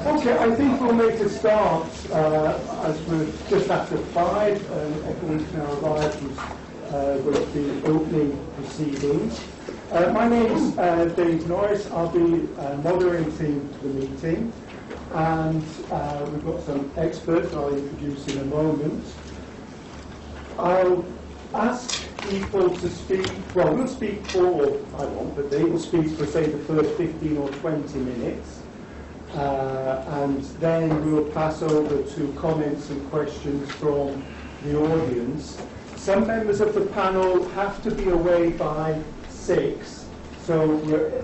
Okay, I think we'll make a start as we're just after 5 and everyone's now arrived with the opening proceedings. My name is Dave Norris. I'll be moderating the meeting, and we've got some experts I'll introduce in a moment. I'll ask people to speak, well, we'll speak for, I won't, but they will speak for, say, the first 15 or 20 minutes. And then we'll pass over to comments and questions from the audience. Some members of the panel have to be away by 6, so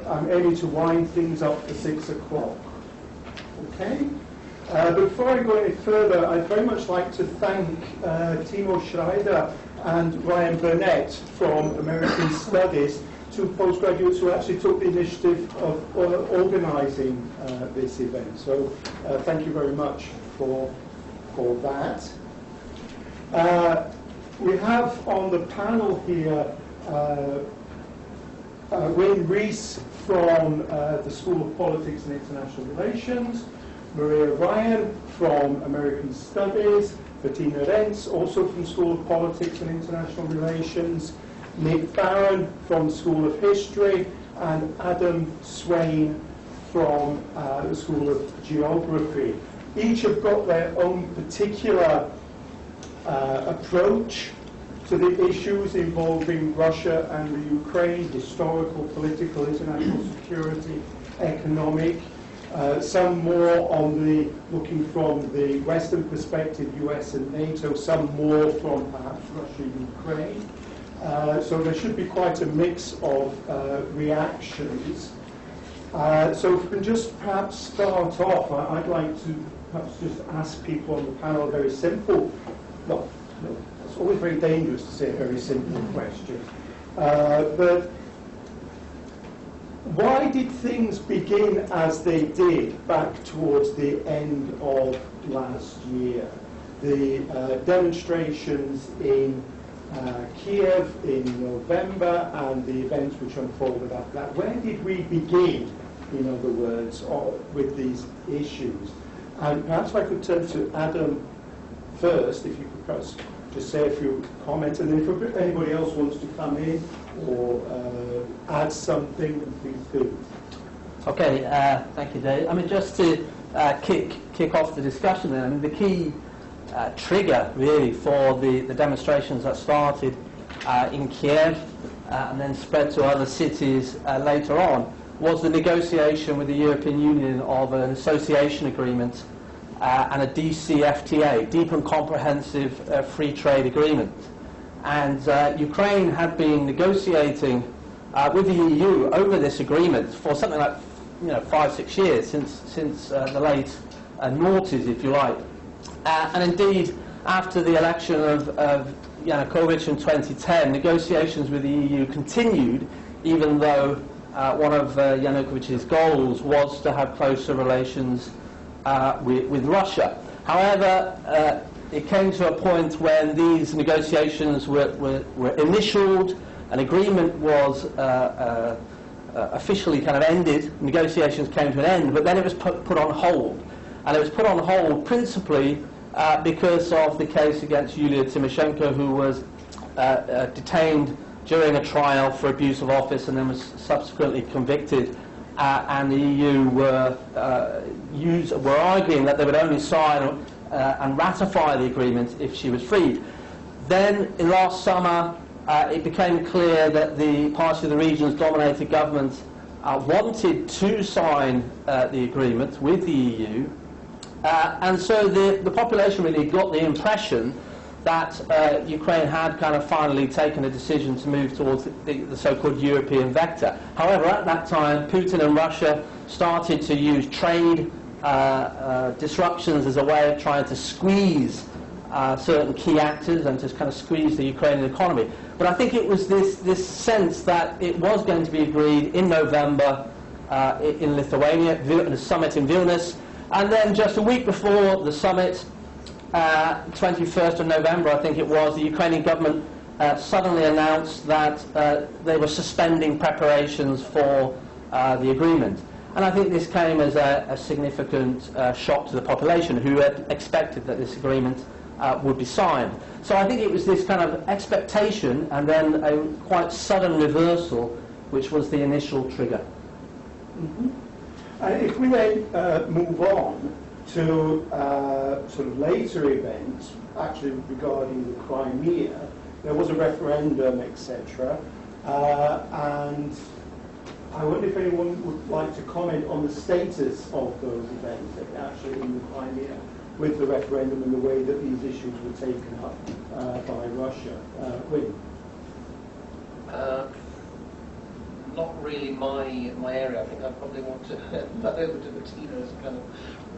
I'm aiming to wind things up to 6 o'clock. Okay? Before I go any further, I'd very much like to thank Timo Schreider and Ryan Burnett from American Studies, 2 postgraduates who actually took the initiative of organising this event. So thank you very much for that. We have on the panel here Rees from the School of Politics and International Relations, Maria Ryan from American Studies, Bettina Renz, also from the School of Politics and International Relations, Nick Barron from the School of History, and Adam Swain from the School of Geography. Each have got their own particular approach to the issues involving Russia and the Ukraine, historical, political, international security, economic. Some more on the looking from the Western perspective, US and NATO, some more from perhaps Russia and Ukraine. So there should be quite a mix of reactions. So if we can just perhaps start off, I'd like to perhaps just ask people on the panel a very simple, well, no, it's always very dangerous to say a very simple question, but why did things begin as they did back towards the end of last year? The demonstrations in Kiev in November and the events which unfolded after that. Where did we begin, in other words, with these issues? And perhaps I could turn to Adam first, if you could perhaps just say a few comments, and then if anybody else wants to come in or add something, please do. Okay, thank you, Dave. I mean, just to kick off the discussion there, I mean, the key trigger, really, for the demonstrations that started in Kiev and then spread to other cities later on was the negotiation with the European Union of an association agreement and a DCFTA, Deep and Comprehensive Free Trade Agreement. And Ukraine had been negotiating with the EU over this agreement for something like 5-6 years, since the late noughties, if you like. And indeed, after the election of Yanukovych in 2010, negotiations with the EU continued, even though one of Yanukovych's goals was to have closer relations with Russia. However, it came to a point when these negotiations were initialed, an agreement was officially kind of ended, negotiations came to an end, but then it was put on hold. And it was put on hold principally because of the case against Yulia Tymoshenko, who was detained during a trial for abuse of office and then was subsequently convicted. And the EU were arguing that they would only sign and ratify the agreement if she was freed. Then, in last summer, it became clear that the Party of the Regions dominated government wanted to sign the agreement with the EU. And so the population really got the impression that Ukraine had kind of finally taken a decision to move towards the so-called European vector. However, at that time, Putin and Russia started to use trade disruptions as a way of trying to squeeze certain key actors and to kind of squeeze the Ukrainian economy. But I think it was this sense that it was going to be agreed in November in Lithuania, at a summit in Vilnius, and then just a week before the summit, 21st of November, I think it was, the Ukrainian government suddenly announced that they were suspending preparations for the agreement. And I think this came as a significant shock to the population, who had expected that this agreement would be signed. So I think it was this kind of expectation and then a quite sudden reversal which was the initial trigger. Mm-hmm. If we then move on to sort of later events, actually regarding the Crimea, there was a referendum, etc. And I wonder if anyone would like to comment on the status of those events actually in the Crimea with the referendum and the way that these issues were taken up by Russia. Wynne? Not really my area. I think I probably want to hand that over to Bettina as a kind of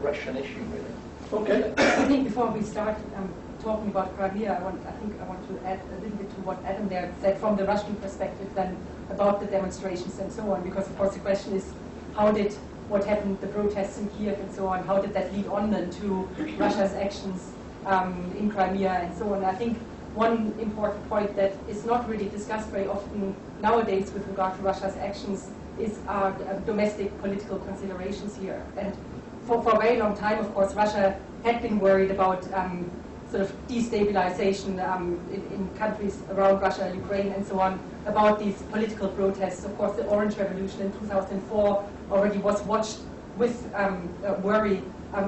Russian issue, really. Okay. I think before we start talking about Crimea, I want to add a little bit to what Adam there said from the Russian perspective, then about the demonstrations and so on, because of course the question is what happened, the protests in Kiev and so on, how did that lead on then to Russia's actions in Crimea and so on. I think one important point that is not really discussed very often nowadays with regard to Russia's actions is domestic political considerations here. And for a very long time, of course, Russia had been worried about sort of destabilization in countries around Russia, Ukraine, and so on, about these political protests. Of course, the Orange Revolution in 2004 already was watched with worry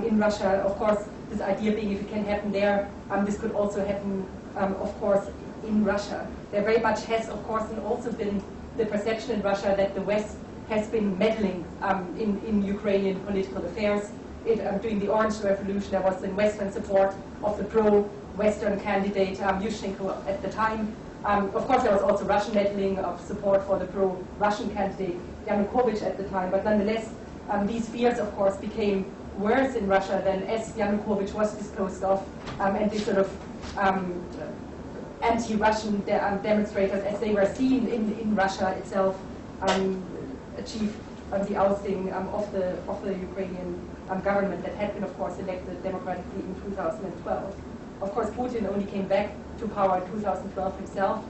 in Russia. Of course, this idea being if it can happen there, this could also happen, of course, in Russia. There very much has, of course, also been the perception in Russia that the West has been meddling in Ukrainian political affairs. During the Orange Revolution, there was the Western support of the pro-Western candidate Yushchenko at the time. Of course, there was also Russian meddling of support for the pro-Russian candidate Yanukovych at the time. But nonetheless, these fears, of course, became worse in Russia than as Yanukovych was disposed of, and these sort of anti-Russian demonstrators, as they were seen in Russia itself, achieved the ousting of the Ukrainian government that had been, of course, elected democratically in 2012. Of course, Putin only came back to power in 2012 himself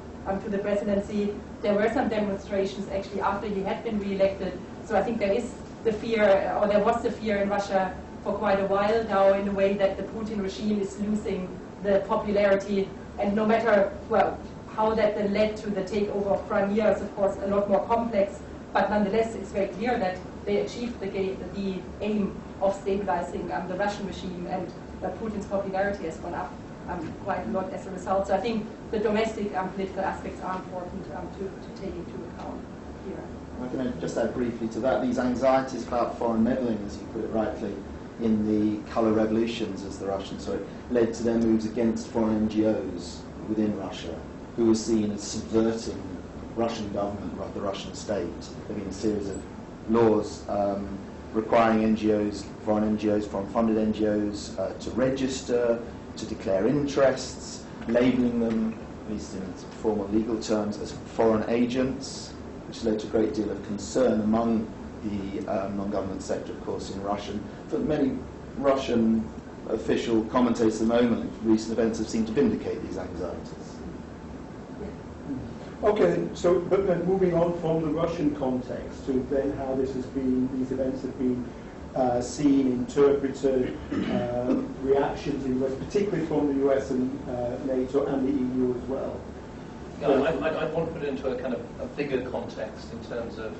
to the presidency. There were some demonstrations actually after he had been re-elected. So I think there is the fear, or there was the fear in Russia for quite a while now, in a way that the Putin regime is losing the popularity. And no matter, well, how that then led to the takeover of Crimea is, of course, a lot more complex. But nonetheless, it's very clear that they achieved the aim of stabilizing the Russian regime, and Putin's popularity has gone up quite a lot as a result. So I think the domestic political aspects are important to take into account here. I'm going to just add briefly to that. These anxieties about foreign meddling, as you put it rightly, in the colour revolutions, as the Russians saw it, led to their moves against foreign NGOs within Russia, who were seen as subverting Russian government, or the Russian state. There have been a series of laws requiring NGOs, foreign funded NGOs, to register, to declare interests, labelling them, at least in formal legal terms, as foreign agents, which led to a great deal of concern among the non-government sector, of course, in Russian. For many Russian official commentators at the moment, recent events have seemed to vindicate these anxieties. Okay, so but then moving on from the Russian context to then how these events have been seen, interpreted, reactions in the West, particularly from the US and NATO and the EU as well. Yeah, I want to put it into a kind of a bigger context in terms of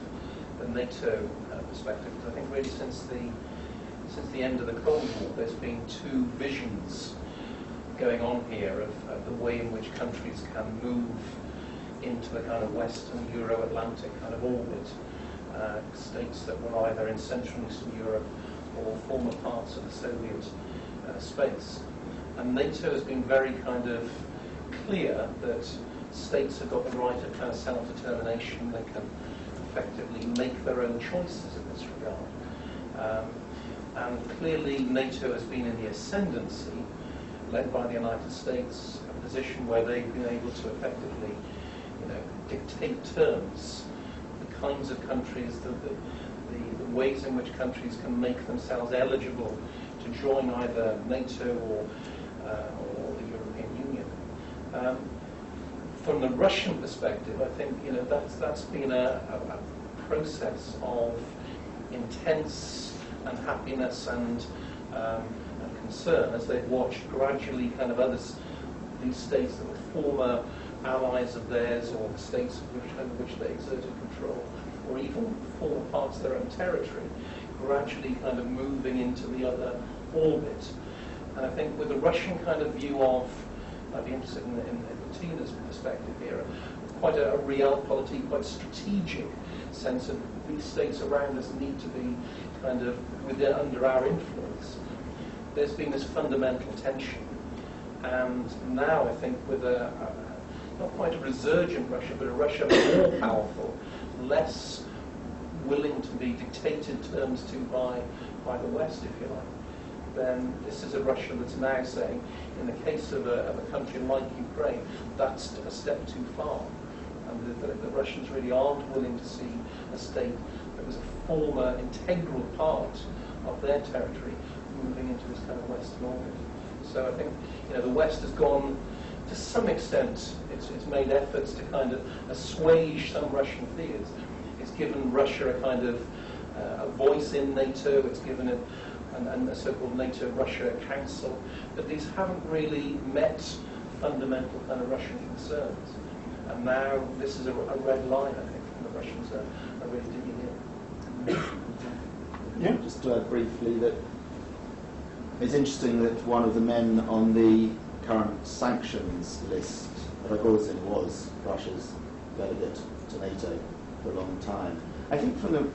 the NATO perspective, because I think really since the end of the Cold War, there's been two visions going on here of the way in which countries can move into the kind of Western Euro-Atlantic kind of orbit, states that were either in Central and Eastern Europe or former parts of the Soviet space. And NATO has been very kind of clear that states have got the right of kind of self-determination. They can effectively make their own choices in this regard. And clearly NATO has been in the ascendancy, led by the United States, a position where they've been able to effectively dictate terms, the kinds of countries, the ways in which countries can make themselves eligible to join either NATO or the European Union. From the Russian perspective, I think that's been a process of intense unhappiness and concern as they've watched gradually kind of these states that were former allies of theirs, or the states over which they exerted control, or even former parts of their own territory, gradually kind of moving into the other orbit. And I think with the Russian kind of view of, I'd be interested in Bettina's perspective here, quite a realpolitik, quite strategic sense of these states around us need to be kind of under our influence. There's been this fundamental tension. And now I think with not quite a resurgent Russia, but a Russia more powerful, less willing to be dictated terms to by the West, if you like, then this is a Russia that's now saying, in the case of a country like Ukraine, that's a step too far. And the Russians really aren't willing to see a state that was a former integral part of their territory moving into this kind of Western orbit. So I think the West has gone, to some extent, it's made efforts to kind of assuage some Russian fears. It's given Russia a kind of a voice in NATO. It's given it a so-called NATO-Russia Council. But these haven't really met fundamental kind of Russian concerns. And now this is a red line, I think, and the Russians are really digging in. Yeah. Just to add briefly that it's interesting that one of the men on the current sanctions list, Rogozin, was Russia's delegate to NATO for a long time. I think from the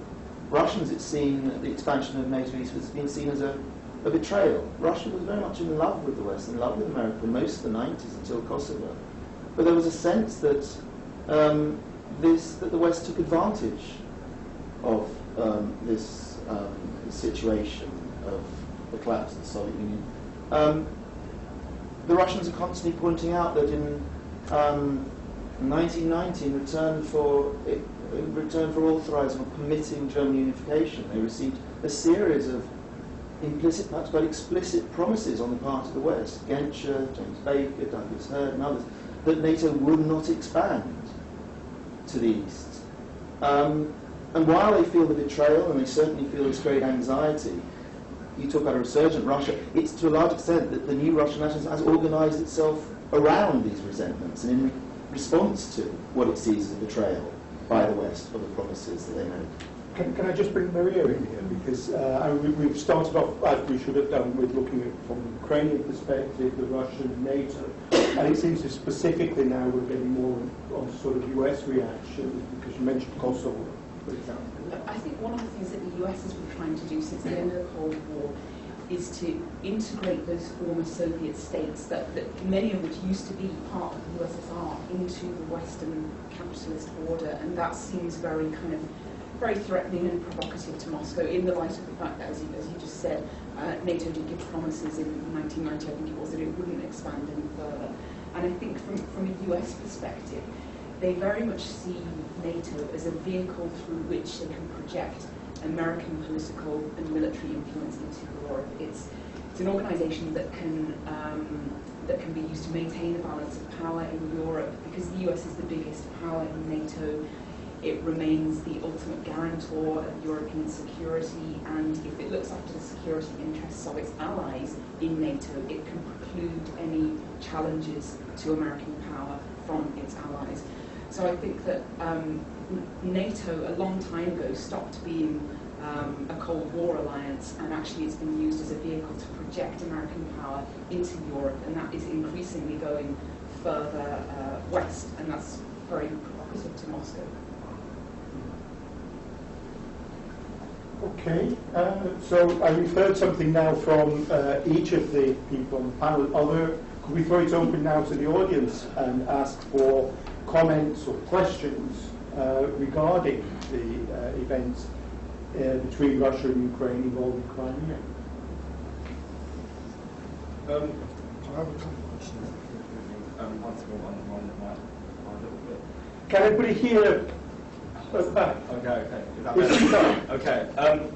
Russians it's seen, the expansion of NATO East has been seen as a betrayal. Russia was very much in love with the West, in love with America for most of the 90s until Kosovo. But there was a sense that that the West took advantage of this situation of the collapse of the Soviet Union. The Russians are constantly pointing out that in 1990, in return for authorising or permitting German unification, they received a series of implicit, perhaps quite explicit promises on the part of the West, Genscher, James Baker, Douglas Hurd and others, that NATO would not expand to the east. And while they feel the betrayal, and they certainly feel this great anxiety, you talk about a resurgent Russia, it's to a large extent that the new Russian nationalism has organised itself around these resentments and in response to what it sees as a betrayal by the West for the promises that they made. Can I just bring Maria in here? Because we've started off, as we should have done, with looking at, from the Ukrainian perspective, the Russian NATO. And it seems that specifically now we're getting more on sort of US reaction, because you mentioned Kosovo, for example. I think one of the things that the US has been trying to do since the end of the Cold War is to integrate those former Soviet states, that many of which used to be part of the USSR, into the Western capitalist order. And that seems very threatening and provocative to Moscow, in the light of the fact that, as you just said, NATO did give promises in 1990, I think it was, that it wouldn't expand any further. And I think from a US perspective, they very much see NATO as a vehicle through which they can project American political and military influence into Europe. It's an organisation that can be used to maintain a balance of power in Europe, because the US is the biggest power in NATO. It remains the ultimate guarantor of European security, and if it looks after the security interests of its allies in NATO, it can preclude any challenges to American power from its allies. So I think that NATO, a long time ago, stopped being a Cold War alliance, and actually it's been used as a vehicle to project American power into Europe, and that is increasingly going further west, and that's very provocative to Moscow. Okay, so we've heard something now from each of the people on the panel. Could we throw it open now to the audience and ask for comments or questions regarding the events between Russia and Ukraine involving Crimea? I have a couple of questions. Once again, one that might a little bit. Can everybody hear? Okay. Is that better? Okay.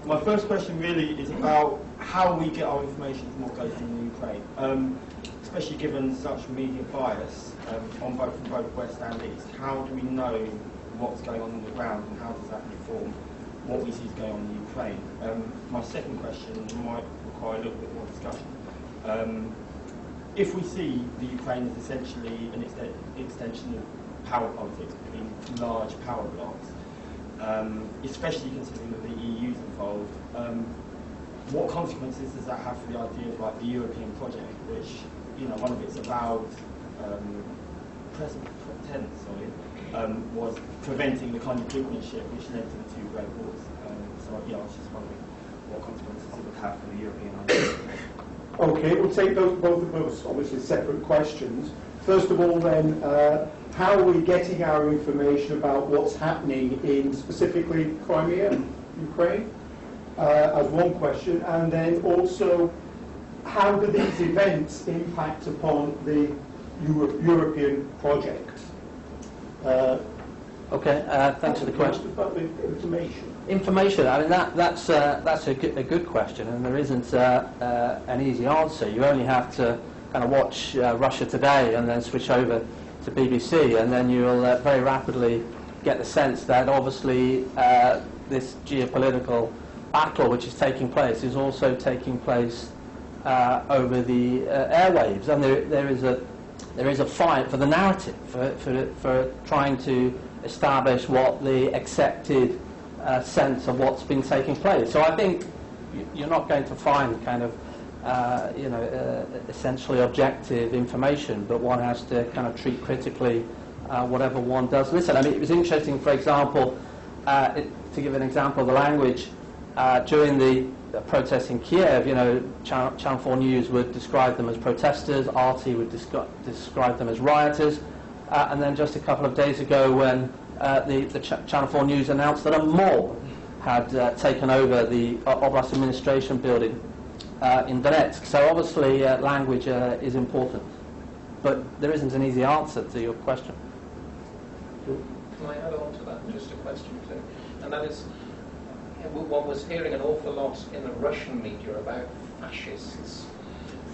My first question really is about how we get our information from what goes on in Ukraine, especially given such media bias from both West and East. How do we know what's going on the ground, and how does that inform what we see is going on in Ukraine. My second question might require a little bit more discussion. If we see the Ukraine as essentially an extension of power politics between large power blocks, especially considering that the EU is involved, what consequences does that have for the idea of like the European project, which, you know, one of its avowed present tenets, was preventing the kind of brinkmanship which led to the two great wars. So yeah, I was just wondering what consequences it would have for the European idea. Okay, we'll take both of those obviously separate questions. First of all then, how are we getting our information about what's happening in specifically Crimea, Ukraine, as one question, and then also how do these events impact upon the European project? Thanks for the question. About the information. Information, I mean, that's a good question, and there isn't an easy answer. You only have to kind of watch Russia Today and then switch over to BBC, and then you'll very rapidly get the sense that obviously this geopolitical battle which is taking place is also taking place over the airwaves, and there is a fight for the narrative, for trying to establish what the accepted sense of what's been taking place. So I think you're not going to find kind of essentially objective information, but one has to kind of treat critically whatever one does listen. I mean, it was interesting, for example, to give an example of the language, during the protests in Kiev, you know, Channel 4 News would describe them as protesters, RT would describe them as rioters, and then just a couple of days ago when the Channel 4 News announced that a mob had taken over the Oblast Administration building in Donetsk. So obviously language is important, but there isn't an easy answer to your question. Can I add on to that, just a question too? And that is, one was hearing an awful lot in the Russian media about fascists,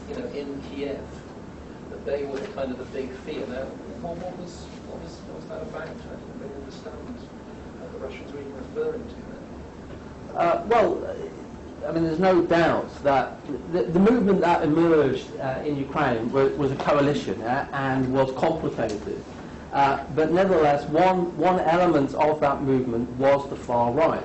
you know, in Kiev, that they were kind of the big fear. Now, what was that about? I didn't really understand what the Russians were even referring to there. Well, I mean, there's no doubt that the movement that emerged in Ukraine was a coalition and was complicated. But nevertheless, one element of that movement was the far right,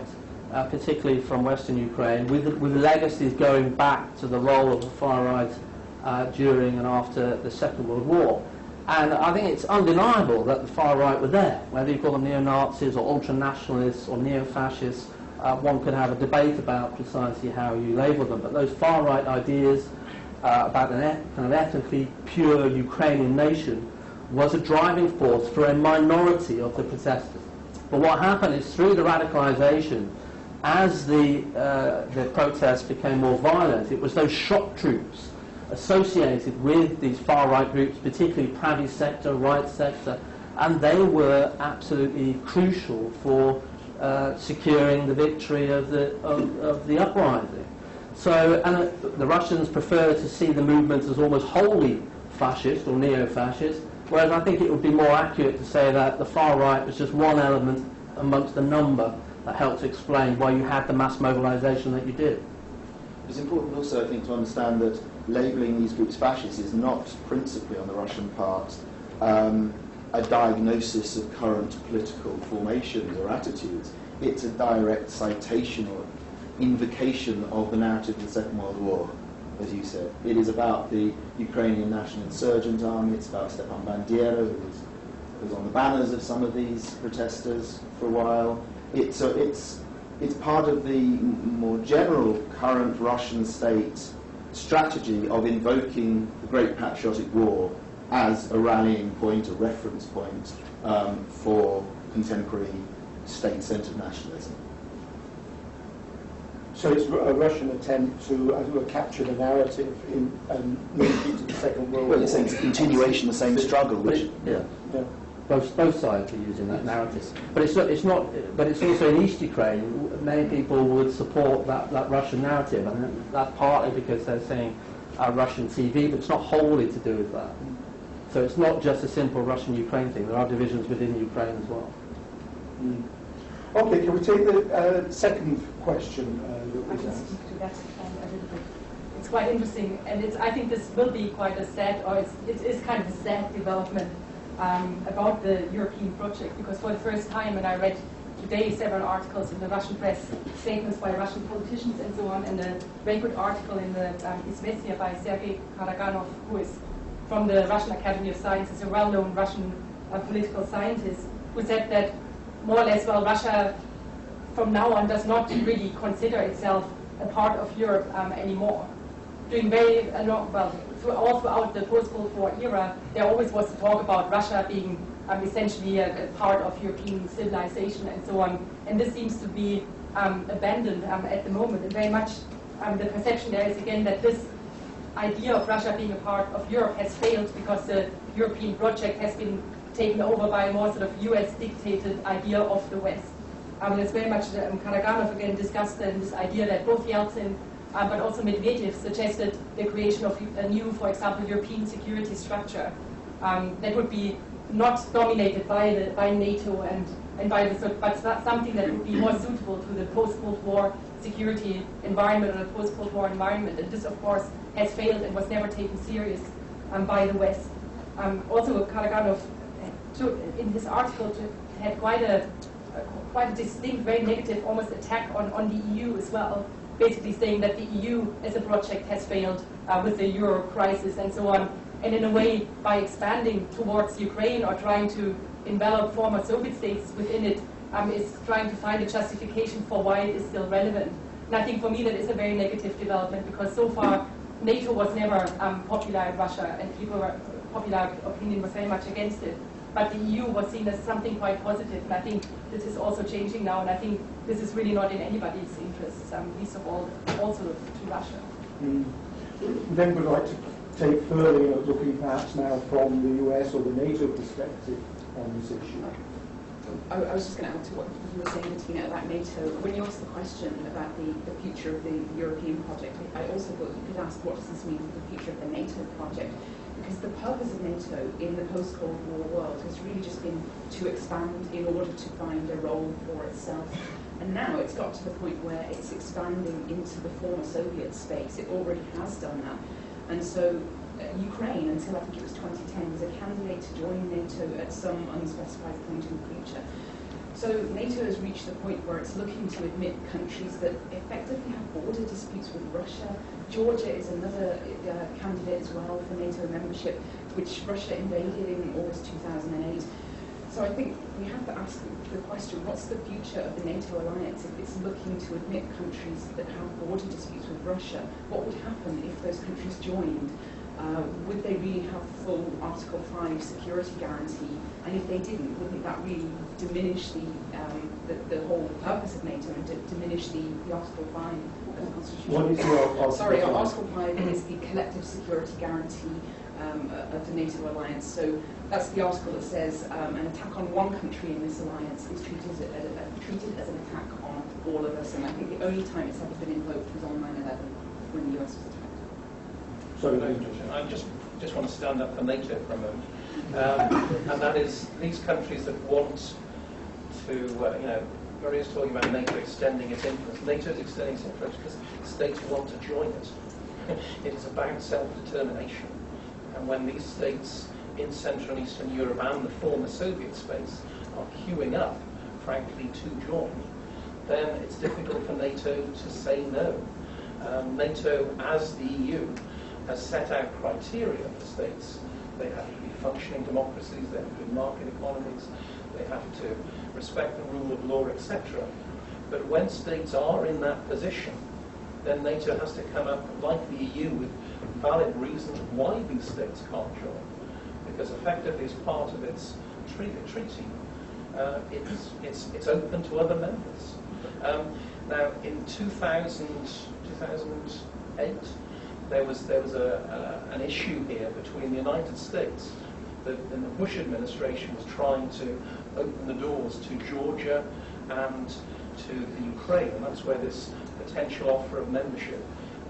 particularly from Western Ukraine, with legacies going back to the role of the far right during and after the Second World War. And I think it's undeniable that the far right were there, whether you call them neo-Nazis or ultra-nationalists or neo-fascists. One could have a debate about precisely how you label them, but those far right ideas about an kind of ethnically pure Ukrainian nation was a driving force for a minority of the protesters. But what happened is, through the radicalization, as the protests became more violent, it was those shock troops associated with these far right groups, particularly Pravi sector, right sector, and they were absolutely crucial for securing the victory of the uprising. So, and the Russians prefer to see the movement as almost wholly fascist or neo-fascist, whereas I think it would be more accurate to say that the far right was just one element amongst a number that helped to explain why you had the mass mobilization that you did. It's important also, I think, to understand that labelling these groups fascist is not principally on the Russian part a diagnosis of current political formations or attitudes. It's a direct citation or invocation of the narrative of the Second World War, as you said. It is about the Ukrainian National Insurgent Army, it's about Stepan Bandera, who was on the banners of some of these protesters for a while. It's part of the more general current Russian state strategy of invoking the Great Patriotic War as a rallying point, a reference point for contemporary state-centered nationalism. So it's a Russian attempt to, as it were, capture the narrative and link it to the Second World War. Well, it's a continuation of the same struggle, which... Yeah. Both sides are using that narrative, but it's not. But it's also in East Ukraine. Many people would support that Russian narrative, and that's partly because they're saying Russian TV, but it's not wholly to do with that. So it's not just a simple Russian-Ukraine thing. There are divisions within Ukraine as well. Okay, can we take the second question that I was can asked? speak to that a little bit. It's quite interesting, and I think this will be quite a sad, or it is kind of a sad development about the European project, because for the first time, and I read today several articles in the Russian press, statements by Russian politicians and so on, and a very good article in the Izvestia by Sergei Karaganov, who is from the Russian Academy of Sciences, a well-known Russian political scientist, who said that more or less, well, Russia from now on does not really consider itself a part of Europe anymore. Doing very well all throughout the post-Cold War era, there always was talk about Russia being essentially a part of European civilization and so on. And this seems to be abandoned at the moment. And very much the perception there is again that this idea of Russia being a part of Europe has failed because the European project has been taken over by a more sort of US dictated idea of the West. It's very much Karaganov again discussed this idea that both Yeltsin but also Medvedev suggested the creation of a new, for example, European security structure that would be not dominated by NATO and by the but something that would be more suitable to the post-Cold War security environment or the post-Cold War environment. And this, of course, has failed and was never taken serious by the West. Also, Karaganov, in his article, had quite a distinct, very negative, almost attack on the EU as well, basically saying that the EU as a project has failed with the euro crisis and so on. And in a way, by expanding towards Ukraine or trying to envelop former Soviet states within it, is trying to find a justification for why it is still relevant. And I think for me that is a very negative development, because so far NATO was never popular in Russia, and popular opinion was very much against it. But the EU was seen as something quite positive, and I think this is also changing now, and I think this is really not in anybody's interests, least of all also to Russia. Then we'd like to take further, looking perhaps now from the US or the NATO perspective on this issue. I was just going to add to what you were saying, Bettina, about NATO. When you asked the question about the future of the European project, I also thought you could ask, what does this mean for the future of the NATO project? Because the purpose of NATO in the post-Cold War world has really just been to expand in order to find a role for itself. And now it's got to the point where it's expanding into the former Soviet space. It already has done that. And so Ukraine, until I think it was 2010, was a candidate to join NATO at some unspecified point in the future. So NATO has reached the point where it's looking to admit countries that effectively have border disputes with Russia. Georgia is another candidate as well for NATO membership, which Russia invaded in August 2008. So I think we have to ask the question, what's the future of the NATO alliance if it's looking to admit countries that have border disputes with Russia? What would happen if those countries joined? Would they really have full Article 5 security guarantee? And if they didn't, wouldn't that really diminish the whole purpose of NATO and diminish the Article 5 of the Constitution? What is your Article 5? Sorry, Article 5 is the collective security guarantee of the NATO alliance. So that's the article that says an attack on one country in this alliance is treated as an attack on all of us. And I think the only time it's ever been invoked was on 9/11 when the US was attacked. Sorry, I just want to stand up for NATO for a moment. And that is these countries that want to, Maria is talking about NATO extending its influence. NATO is extending its influence because states want to join it. It is about self-determination. And when these states in Central and Eastern Europe and the former Soviet space are queuing up, frankly, to join, then it's difficult for NATO to say no. NATO, as the EU, has set out criteria for states. They have to be functioning democracies, they have to be market economies, they have to respect the rule of law, etc. But when states are in that position, then NATO has to come up, like the EU, with valid reasons why these states can't join. Because effectively, as part of its treaty, it's open to other members. Now, in 2008, there was an issue here between the United States. The Bush administration was trying to open the doors to Georgia and to the Ukraine, and that's where this potential offer of membership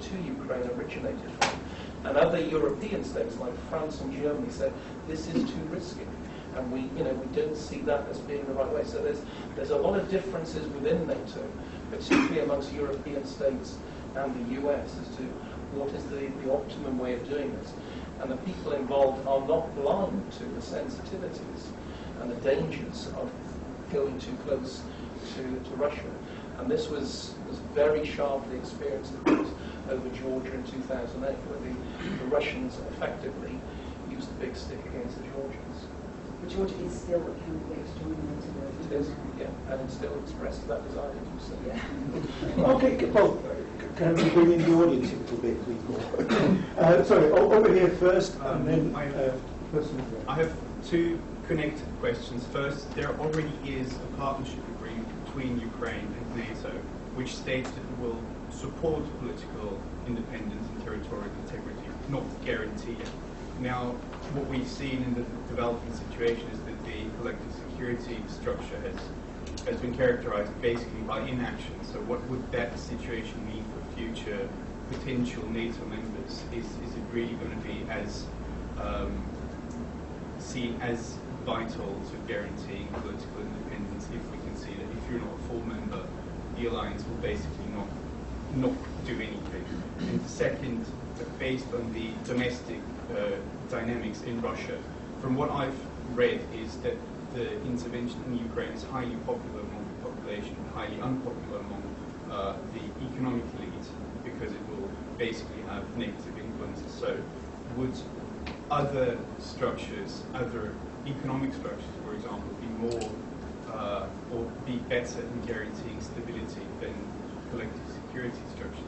to Ukraine originated from. And other European states like France and Germany said, this is too risky. and we don't see that as being the right way. So there's a lot of differences within NATO, particularly amongst European states and the US, as to what is the optimum way of doing this. And the people involved are not blind to the sensitivities and the dangers of going too close to Russia. And this was very sharply experienced, of course, over Georgia in 2008, where the Russians effectively used the big stick against the Georgians. But Georgia is still a candidate to join NATO. It is, yeah, and it's still expressed that desire, as you said. Yeah. Okay, well, can we bring in the audience a little bit, please? Sorry, over here first, and then person. I have two connected questions. First, there already is a partnership agreement between Ukraine and NATO, which states that it will support political independence and territorial integrity, not guarantee it. Now, what we've seen in the developing situation is that the collective security structure has been characterized basically by inaction. So what would that situation mean for future potential NATO members? Is it really going to be as seen as vital to guaranteeing political independence if we can see that if you're not a full member, the alliance will basically not do anything? And the second, based on the domestic dynamics in Russia, from what I've read is that the intervention in Ukraine is highly popular among the population, highly unpopular among the economic elite, because it will basically have negative influences. So would other structures, other economic structures, for example, be more or be better in guaranteeing stability than collective security structures?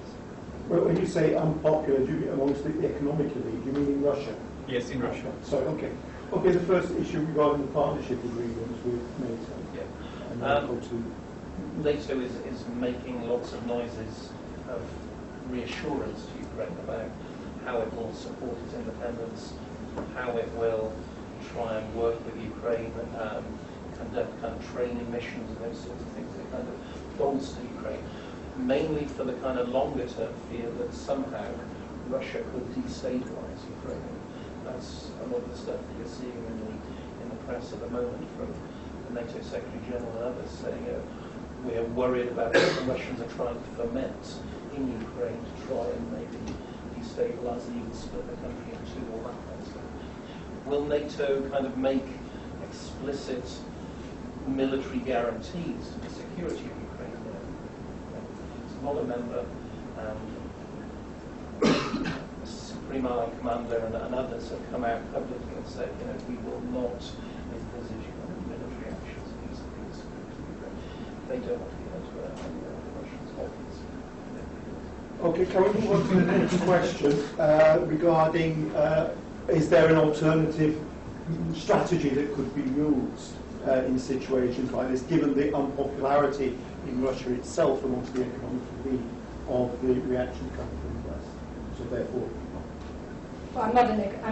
Well, when you say unpopular, do you mean amongst the economic elite? Do you mean in Russia? Yes, in Russia. Sorry, okay. Okay, the first issue regarding the partnership agreements with NATO. Yeah. And then go to NATO is making lots of noises of reassurance to Ukraine about how it will support its independence, how it will try and work with Ukraine, conduct kind of training missions and those sorts of things that kind of bolster Ukraine, mainly for the kind of longer term fear that somehow Russia could destabilize Ukraine. That's a lot of the stuff that you're seeing in the press at the moment from the NATO Secretary General and others saying we're worried about what the Russians are trying to foment in Ukraine to try and maybe destabilize and even split the country in two, all that kind of stuff. Will NATO kind of make explicit military guarantees to the security of Ukraine? It's not a member, and the Supreme Allied Commander and others have come out publicly and said, we will not envisage military actions against the security of Ukraine. They don't want to get into the Russians' hobbies. Okay, can we move on to the next question regarding is there an alternative strategy that could be used in situations like this, given the unpopularity in Russia itself amongst the economic elite of the reaction coming from the West? So therefore, well, I'm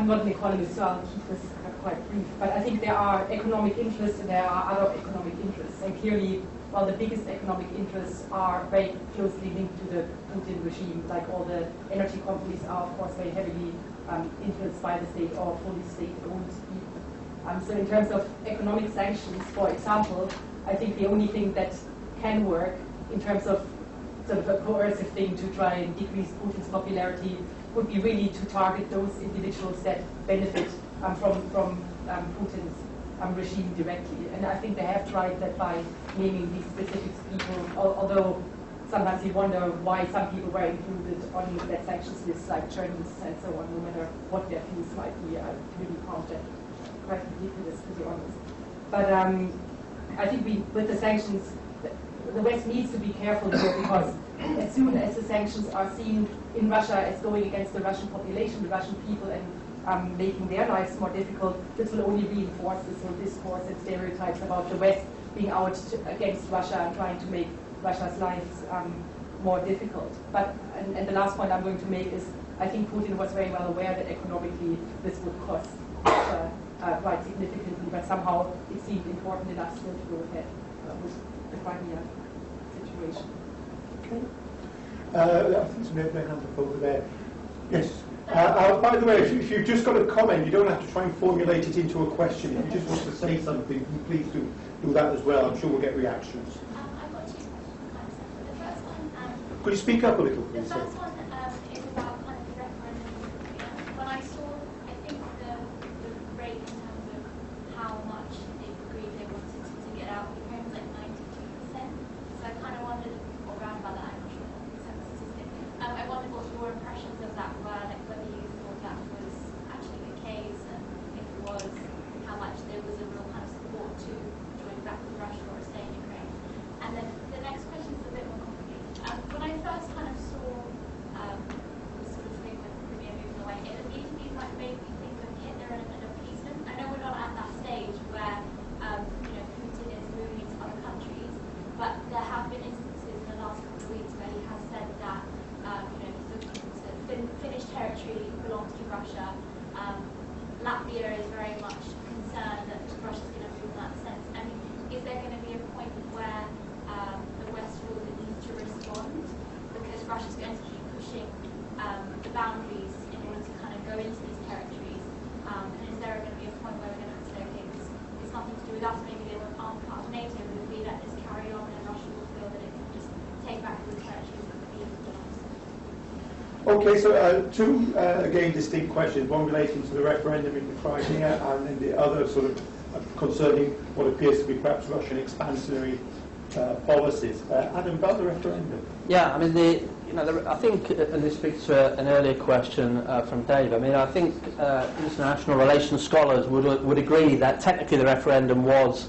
not an economist, so I'll keep this quite brief. But I think there are economic interests and there are other economic interests. And clearly, while the biggest economic interests are very closely linked to the Putin regime, like all the energy companies are, of course, very heavily influenced by the state or fully state-owned people. So in terms of economic sanctions, for example, I think the only thing that can work in terms of sort of a coercive thing to try and decrease Putin's popularity would be really to target those individuals that benefit from Putin's regime directly. And I think they have tried that by naming these specific people, although sometimes you wonder why some people were included on that sanctions list, like Germans and so on, no matter what their views might be. I really found that quite ridiculous, to be honest. But I think with the sanctions, the West needs to be careful here, because as soon as the sanctions are seen in Russia as going against the Russian population, the Russian people, and making their lives more difficult, this will only reinforce this whole discourse and stereotypes about the West being out against Russia and trying to make Russia's lives more difficult. But and the last point I'm going to make is, I think Putin was very well aware that economically this would cost Russia quite significantly, but somehow it seemed important enough still to go ahead with the Crimea situation. okay. I think some hand up over there. Yes. By the way, if you've just got a comment, you don't have to try and formulate it into a question. If you just want to say something, please do that as well. I'm sure we'll get reactions. I've got 2 questions. The first one... Could you speak up a little, The please? first one is about kind of the referendum. When I saw, I think, the rate in terms of how much they agreed they wanted to get out of Ukraine was like 92%. So I kind of wondered, or around about that, I'm not sure what the exact statistic. I wondered what your impressions of that were, like whether you thought that was actually the case, and if it was, how much there was a real kind of support to join back with Russia or stay in Ukraine. And then the next question is a bit more complicated. When I first kind of saw the sort of thing with Crimea moving away, it immediately made me think of Hitler and appeasement. I know we're not at that stage where Putin is moving into other countries, but there have been instances in the last couple of weeks where he has said that he's looking to finish territory belongs to Russia. Latvia is very much concerned that Russia's going to move in that sense. I mean, is there going to be a point where the West feels it needs to respond because Russia's going to keep pushing the boundaries in order to kind of go into these territories? And is there going to be a point where we're going to have to say, okay, it's nothing to do with us, maybe they aren't part of NATO, but if we let this carry on, then Russia will feel that it can just take back these territories and be belongs. Okay, so two, again, distinct questions, one relating to the referendum in the Crimea and then the other sort of concerning what appears to be perhaps Russian expansionary policies. Adam, about the referendum. Yeah, I mean, I think, and this speaks to an earlier question from Dave, I mean, I think international relations scholars would agree that technically the referendum was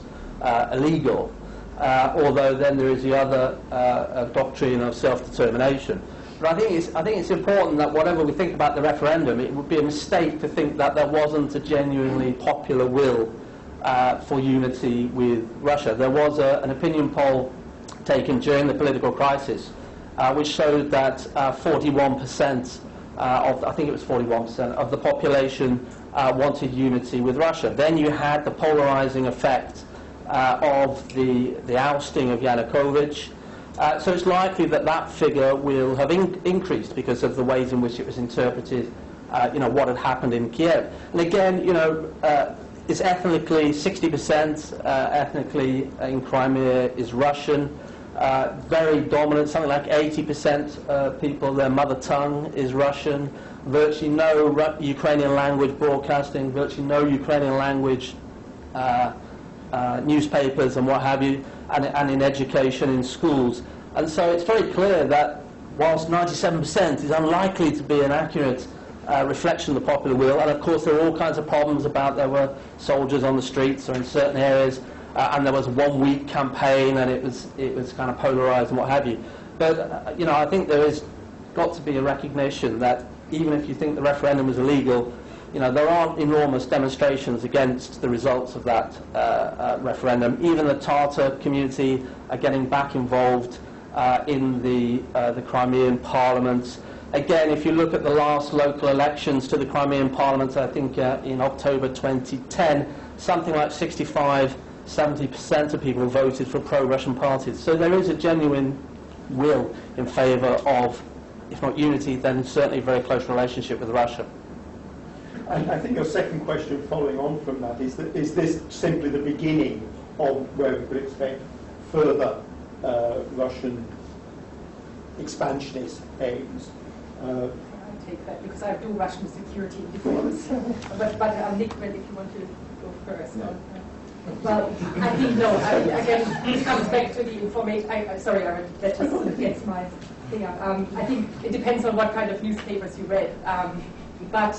illegal, although then there is the other doctrine of self-determination. But I think it's important that whatever we think about the referendum, it would be a mistake to think that there wasn't a genuinely popular will for unity with Russia. There was an opinion poll taken during the political crisis, which showed that 41% I think it was 41% of the population wanted unity with Russia. Then you had the polarizing effect of the ousting of Yanukovych. So it's likely that that figure will have increased because of the ways in which it was interpreted, what had happened in Kiev. And again, it's ethnically 60% ethnically in Crimea is Russian. Very dominant, something like 80% people, their mother tongue is Russian. Virtually no Ukrainian language broadcasting, virtually no Ukrainian language newspapers and what have you, and in education in schools. And so it's very clear that whilst 97% is unlikely to be an accurate reflection of the popular will, and of course there are all kinds of problems about there were soldiers on the streets or in certain areas, and there was a one-week campaign and it was kind of polarized and what have you. But I think there has got to be a recognition that even if you think the referendum was illegal, there aren't enormous demonstrations against the results of that referendum. Even the Tatar community are getting back involved in the Crimean Parliament. Again, if you look at the last local elections to the Crimean Parliament, I think in October 2010, something like 65–70% of people voted for pro-Russian parties. So there is a genuine will in favour of, if not unity, then certainly a very close relationship with Russia. And I think your second question following on from that is this simply the beginning of where we could expect further Russian expansionist aims? I'll take that because I do Russian security and defense. but Nick, if you want to go first. No. Well, I think no. Again, this comes back to the information. Sorry, that just gets my thing up. I think it depends on what kind of newspapers you read. But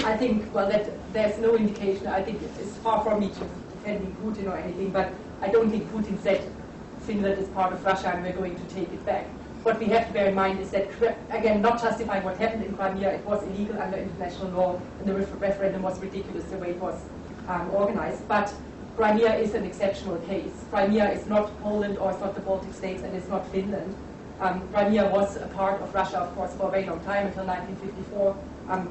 I think, that there's no indication. I think it's far from me to defending Putin or anything, but I don't think Putin said Finland is part of Russia and we're going to take it back. What we have to bear in mind is that, again, not justifying what happened in Crimea, it was illegal under international law, and the referendum was ridiculous the way it was organized. But Crimea is an exceptional case. Crimea is not Poland, or it's not the Baltic states, and it's not Finland. Crimea was a part of Russia, of course, for a very long time, until 1954,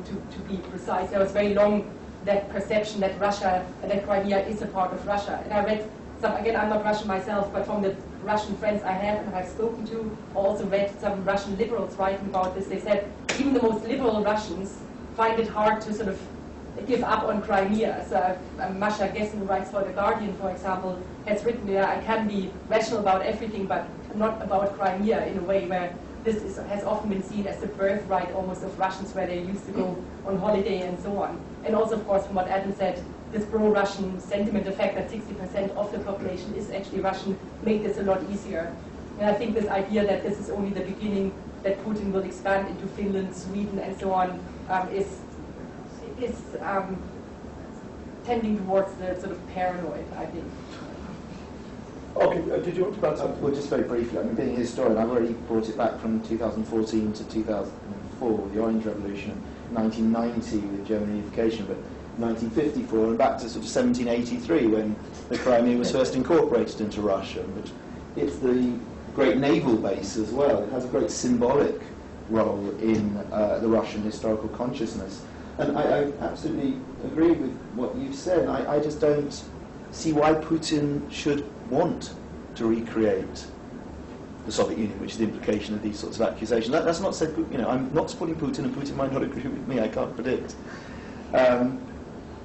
to be precise. There was very long that perception that Crimea is a part of Russia. And I read again, I'm not Russian myself, but from the Russian friends I have and have spoken to, also read some Russian liberals writing about this. They said even the most liberal Russians find it hard to sort of give up on Crimea. So Masha Gessen, who writes for The Guardian, for example, has written there, I can be rational about everything, but not about Crimea, in a way where this has often been seen as the birthright almost of Russians, where they used to go on holiday and so on. And also, of course, from what Adam said, this pro-Russian sentiment, the fact that 60% of the population is actually Russian, make this a lot easier. And I think this idea that this is only the beginning, that Putin will expand into Finland, Sweden, and so on, is tending towards the sort of paranoid, I think. Okay, did you want to add something? Well, just very briefly, I mean, being a historian, I've already brought it back from 2014 to 2004 with the Orange Revolution, 1990 with German unification, but 1954 and back to sort of 1783 when the Crimea was first incorporated into Russia. But it's the great naval base as well. It has a great symbolic role in the Russian historical consciousness. And I absolutely agree with what you've said. I just don't see why Putin should want to recreate the Soviet Union, which is the implication of these sorts of accusations. That's not said, I'm not supporting Putin, and Putin might not agree with me, I can't predict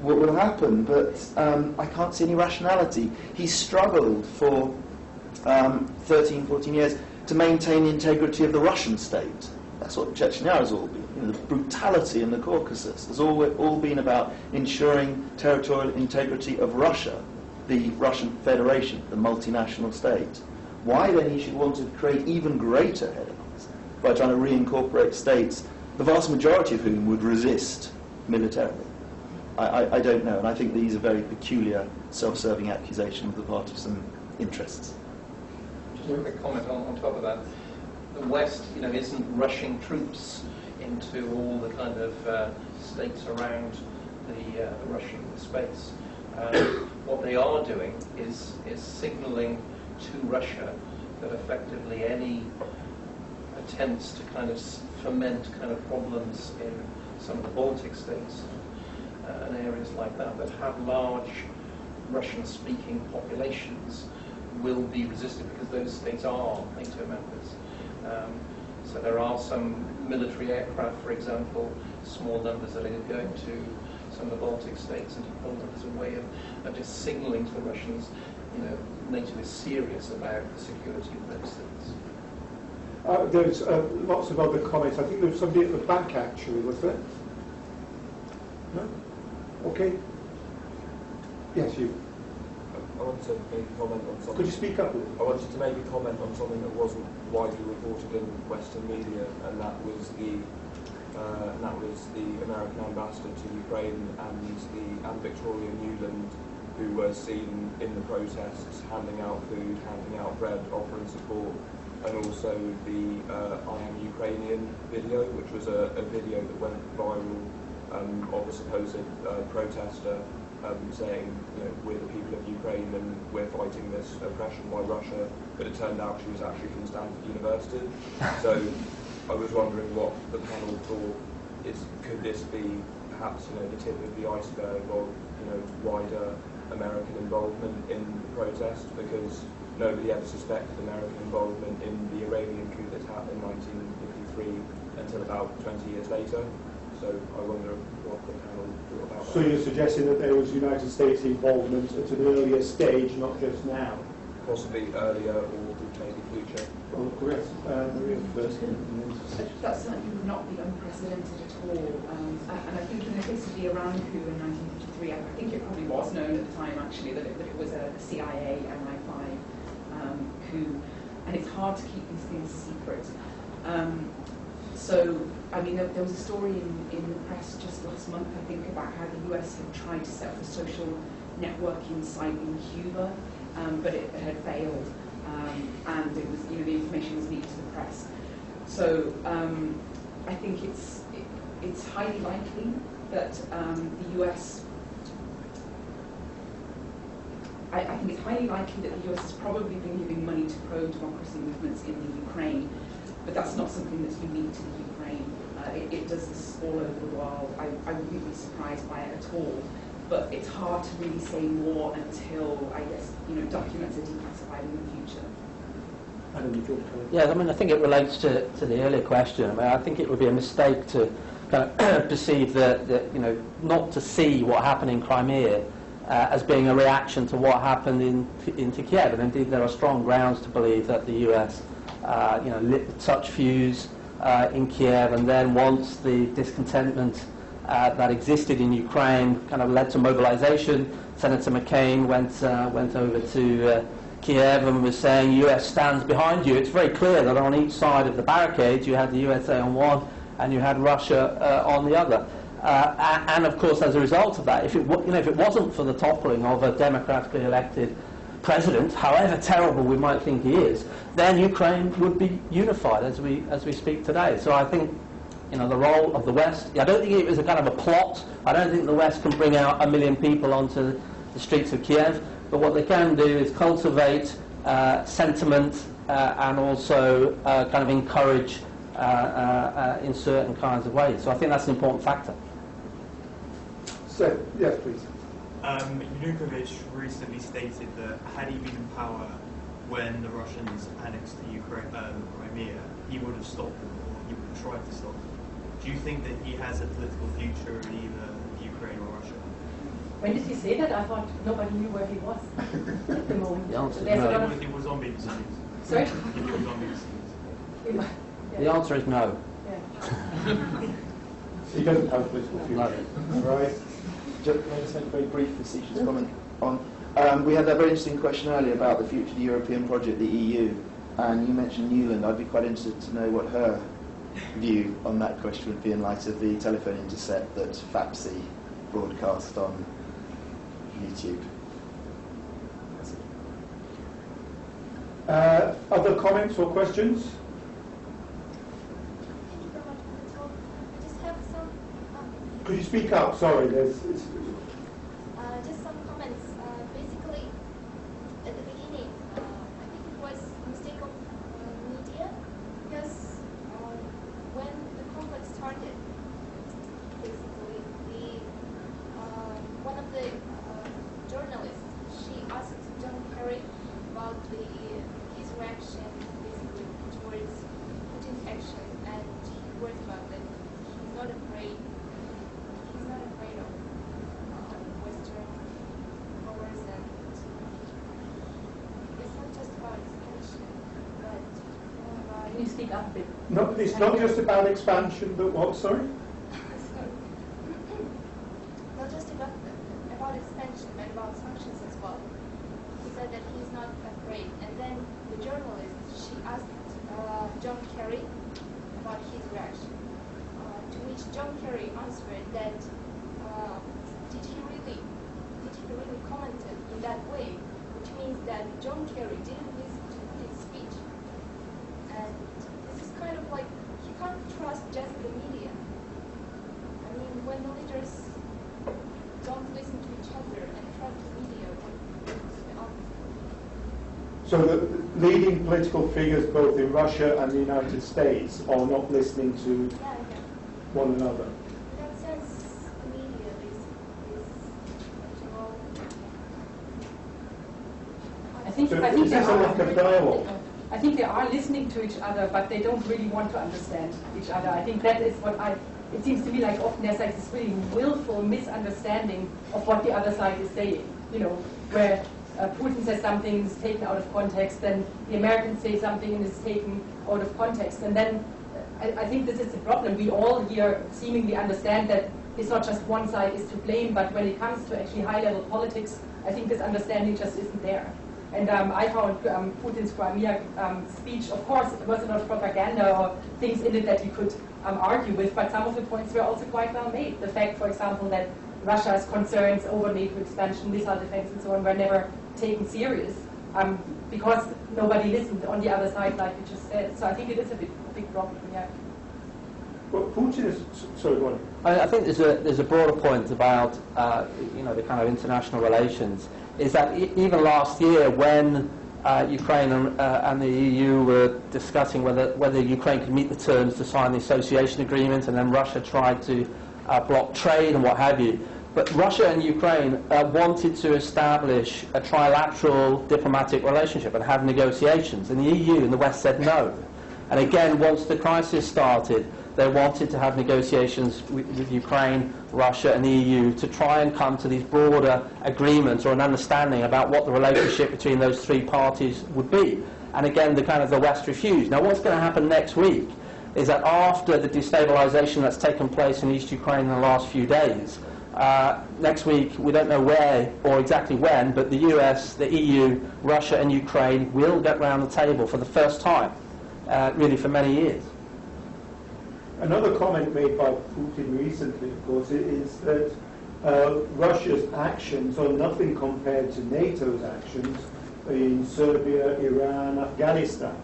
what will happen, but I can't see any rationality. He's struggled for 13, 14 years to maintain the integrity of the Russian state. That's what Chechnya has all been. The brutality in the Caucasus has all been about ensuring territorial integrity of Russia, the Russian Federation, the multinational state. Why then he should want to create even greater headlines by trying to reincorporate states, the vast majority of whom would resist militarily? I don't know, and I think these are very peculiar, self-serving accusations on the part of some interests. Just a quick comment on top of that. The West, isn't rushing troops into all the kind of states around the Russian space. What they are doing is signalling to Russia that effectively any attempts to kind of foment kind of problems in some of the Baltic states and areas like that have large Russian-speaking populations will be resisted because those states are NATO members. So there are some military aircraft, for example, small numbers that are going to some of the Baltic states and to Poland as a way of just signalling to the Russians, NATO is serious about the security of those states. There's lots of other comments. I think there was somebody at the back, actually, was there? No? Okay. Yes, you. I wanted to make a comment on something. Could you speak up? I wanted to make a comment on something that wasn't widely reported in Western media, and that was the American ambassador to Ukraine and Victoria Nuland, who were seen in the protests handing out food, handing out bread, offering support, and also the I Am Ukrainian video, which was a video that went viral of a supposed protester saying, we're the people of Ukraine and we're fighting this oppression by Russia, but it turned out she was actually from Stanford University. So I was wondering what the panel thought could this be perhaps the tip of the iceberg of wider American involvement in the protest, because nobody ever suspected American involvement in the Iranian coup d'etat in 1953 until about 20 years later. So I wonder what the panel thought about that. So you're suggesting that there was United States involvement at an earlier stage, not just now? Possibly earlier or maybe future. Well, correct. Maria first. That certainly would not be unprecedented at all. And I think in the case of the Iran coup in 1953, I think it probably was known at the time, actually, that it was a CIA MI5 coup. And it's hard to keep these things secret. So, I mean, there was a story in the press just last month, I think, about how the US had tried to set up a social networking site in Cuba, but it had failed, and it was, the information was leaked to the press. So, I think it's highly likely that the US. I think it's highly likely that the US has probably been giving money to pro-democracy movements in the Ukraine, but that's not something that's unique to the Ukraine. It does this all over the world. I wouldn't be surprised by it at all. but it's hard to really say more until, I guess, documents are declassified in the future. Yeah, I mean, I think it relates to the earlier question. I mean, I think it would be a mistake to kind of perceive that not to see what happened in Crimea as being a reaction to what happened into Kiev. And indeed, there are strong grounds to believe that the US, lit the touch fuse in Kiev, and then once the discontentment that existed in Ukraine kind of led to mobilization, Senator McCain went over to Kiev and was saying, US stands behind you. It's very clear that on each side of the barricade you had the USA on one and you had Russia on the other. And of course, as a result of that, if it wasn't for the toppling of a democratically elected president, however terrible we might think he is, then Ukraine would be unified as we speak today. So I think the role of the West, I don't think it was a kind of a plot. I don't think the West can bring out 1 million people onto the streets of Kiev. But what they can do is cultivate sentiment and also kind of encourage in certain kinds of ways. So I think that's an important factor. So, yes, please. Yanukovych recently stated that had he been in power when the Russians annexed the Crimea, he would have stopped them, or he would have tried to stop them. Do you think that he has a political future in either Ukraine or Russia? When did he say that? I thought nobody knew where he was at the moment. The answer is There's no. a lot of- It was on BBC News. Sorry? It was on BBC News. Yeah. The answer is no. Yeah. He doesn't have a political future. Right. Just make a very brief facetious comment on. We had that very interesting question earlier about the future of the European project, the EU, and you mentioned Newland. I'd be quite interested to know what her view on that question would be in light of the telephone intercept that FAPSI broadcast on YouTube. Other comments or questions? Thank you very much for the talk. I just have some Could you speak up? Sorry, just some comments. Basically, at the beginning, I think it was a mistake of media, because when the conflict started, basically, one of the journalists, she asked John Kerry about his reaction, basically, towards Putin's action, and he worried about that he's not afraid. He's not afraid of Western powers, and it's not just about expansion, but more about. Can you speak up a bit? No, it's not just about expansion, but what? Sorry. Not just about expansion, but about sanctions as well. He said that he's not afraid, and then the journalist, she asked John Kerry about his reaction, to which John Kerry answered that did he really commented in that way, which means that John Kerry didn't listen to Putin's speech, and this is kind of like you can't trust just the media. I mean, when the leaders don't listen to each other and trust the media, it's the opposite. So the leading political figures both in Russia and the United States are not listening to one another. In that sense, the media is Is this a lack of dialogue? I think they are listening to each other, but they don't really want to understand each other. I think that is what it seems to me like often there's like this really willful misunderstanding of what the other side is saying, where Putin says something is taken out of context, then the Americans say something and is taken out of context. And then I think this is the problem. We all here seemingly understand that it's not just one side is to blame, but when it comes to actually high-level politics, I think this understanding just isn't there. And I found Putin's Crimea speech, of course, it was a lot of propaganda or things in it that you could argue with, but some of the points were also quite well made. The fact, for example, that Russia's concerns over NATO expansion, missile defense and so on were never taken serious because nobody listened on the other side, like you just said. So I think it is a big problem, yeah. Well, Putin is... Sorry, go on. I think there's a broader point about the kind of international relations. Is that even last year when Ukraine and the EU were discussing whether Ukraine could meet the terms to sign the association agreement, and then Russia tried to block trade and what have you, But Russia and Ukraine wanted to establish a trilateral diplomatic relationship and have negotiations, and the EU and the West said no. And again, once the crisis started, they wanted to have negotiations with Ukraine, Russia and the EU to try and come to these broader agreements or an understanding about what the relationship between those three parties would be. And again, the West refused. Now what's going to happen next week is that after the destabilization that's taken place in East Ukraine in the last few days, next week, we don't know where or exactly when, but the US, the EU, Russia and Ukraine will get round the table for the first time, really for many years. Another comment made by Putin recently, of course, is that Russia's actions are nothing compared to NATO's actions in Serbia, Iran, Afghanistan.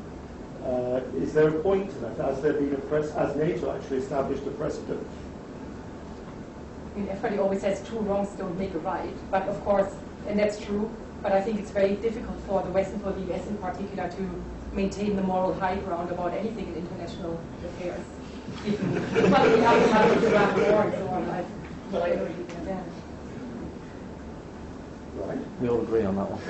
Is there a point to that? Has there been has NATO actually established a precedent? I mean, everybody always says two wrongs don't make a right, but of course, and that's true, but I think it's very difficult for the West and for the US in particular to maintain the moral high ground about anything in international affairs. Given the outcome of the Iraq war and so on, I don't really think that. Right. We all agree on that one.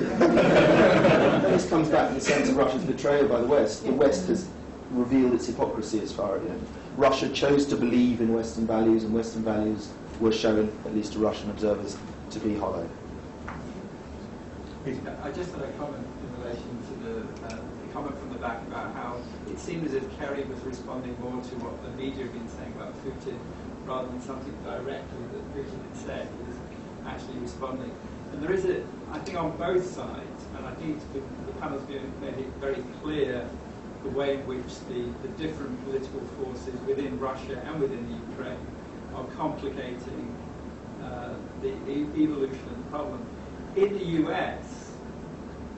This comes back to the sense of Russia's betrayal by the West. The West has revealed its hypocrisy as far as Russia chose to believe in Western values, and Western values were shown, at least to Russian observers, to be hollow. I just had a comment in relation to the comment from the back about how it seemed as if Kerry was responding more to what the media had been saying about Putin rather than something directly that Putin had said. He was actually responding. And there is I think on both sides, and I think the panel's made it very clear the way in which the different political forces within Russia and within the Ukraine are complicating the evolution of the problem. In the US,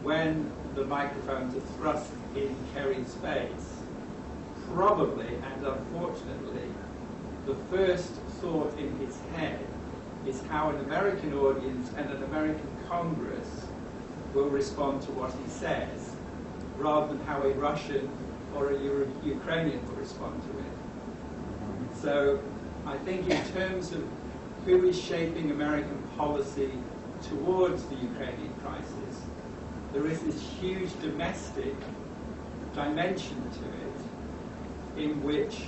when the microphones are thrust in Kerry's face, probably and unfortunately, the first thought in his head is how an American audience and an American Congress will respond to what he says, rather than how a Russian or a Ukrainian will respond to it. So I think in terms of who is shaping American policy towards the Ukrainian crisis, there is this huge domestic dimension to it, in which